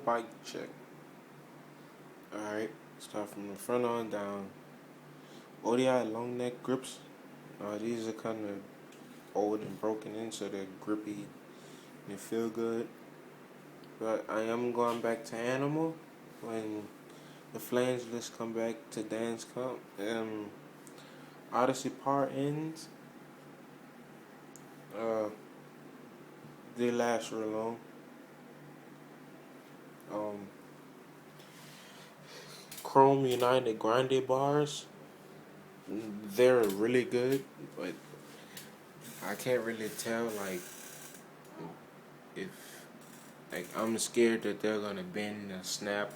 bike check. Alright, start from the front on down. ODI long neck grips. These are kind of old and broken in, so they're grippy and they feel good. But I am going back to animal when the flangeless come back to dance comp. Odyssey par ends. They last real long. Chrome United Grande bars. They're really good, but I can't really tell if I'm scared that they're gonna bend and snap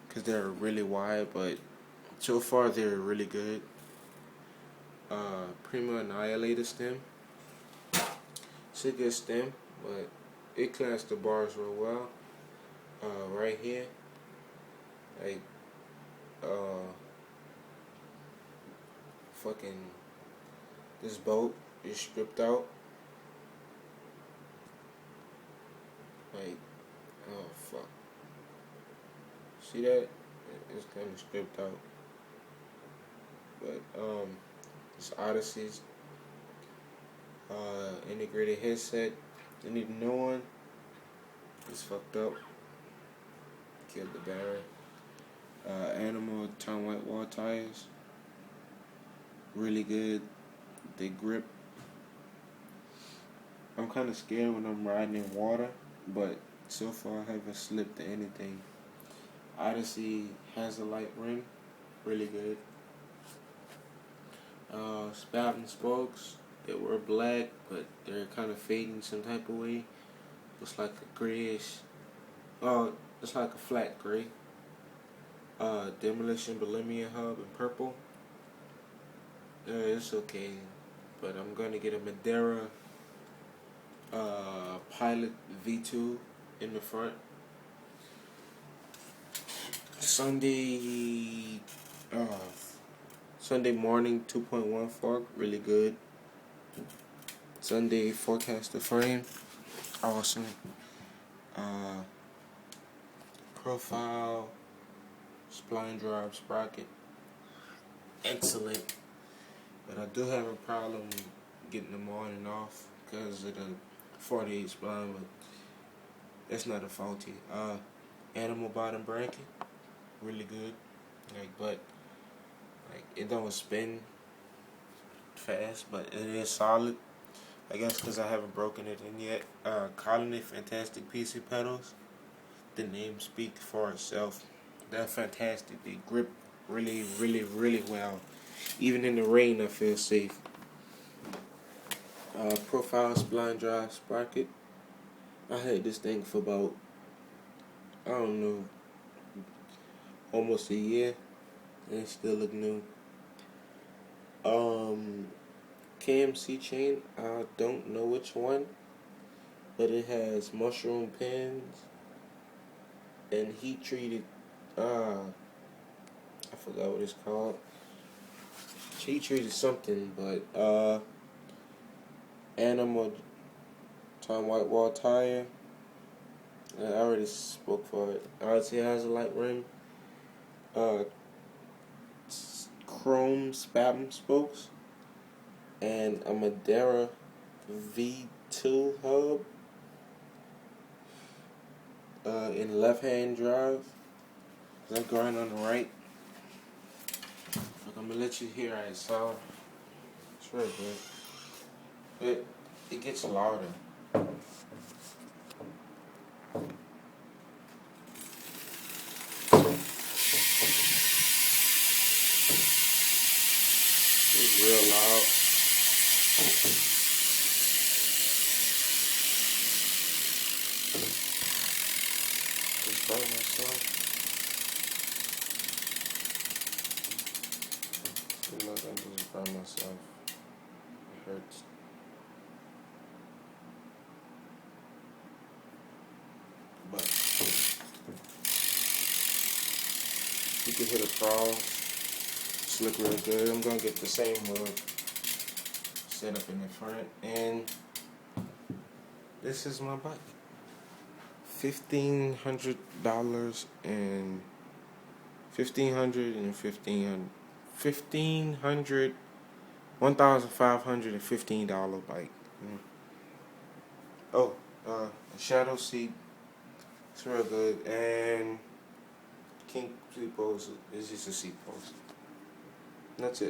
because they're really wide. But so far they're really good. Prima Annihilator stem. It's a good stem, but it clamps the bars real well. Right here, fucking this bolt is stripped out. Oh fuck. See that? It's kind of stripped out. But it's Odyssey's integrated headset. They need a new one. It's fucked up. Killed the battery. Animal Tom White wall tires. Really good. They grip. I'm kind of scared when I'm riding in water, but so far I haven't slipped to anything. Odyssey has a light rim. Really good. Spout and spokes. They were black, but they're kind of fading some type of way. Looks like a grayish. It's like a flat gray. Demolition Bohemian hub in purple. It's okay, but I'm gonna get a Madeira Pilot V2 in the front. Sunday morning 2.1 fork, really good. Sunday forecaster frame, awesome. Profile spline drive sprocket, excellent. But I do have a problem getting them on and off because of the 48 spline, but that's not a faulty. Animal bottom bracket, really good. But it don't spin fast, but it is solid. I guess because I haven't broken it in yet. Colony Fantastic PC pedals. The name speaks for itself. They're fantastic. They grip really, really, really well. Even in the rain, I feel safe. Profile spline drive sprocket. I had this thing for about, I don't know, almost a year, and it still look new. KMC chain, I don't know which one, but it has mushroom pins and heat treated. I forgot what it's called. Heat treated something, but Animal Tom White wall tire. I already spoke for it. It has a light rim. Chrome spasm spokes. And a Madeira V2 hub. In left hand drive. I grind on the right. I'm gonna let you hear how it sounds. It's really good. It gets louder. It's real loud. Just burn myself. I'm just burn myself. It hurts. But you can hit a frog. It's look real good. I'm gonna get the same mug set up in the front, and this is my bike. $1,500 and $1,515 bike. Oh, a shadow seat. It's real good. And king seat post is just a seat post. That's it.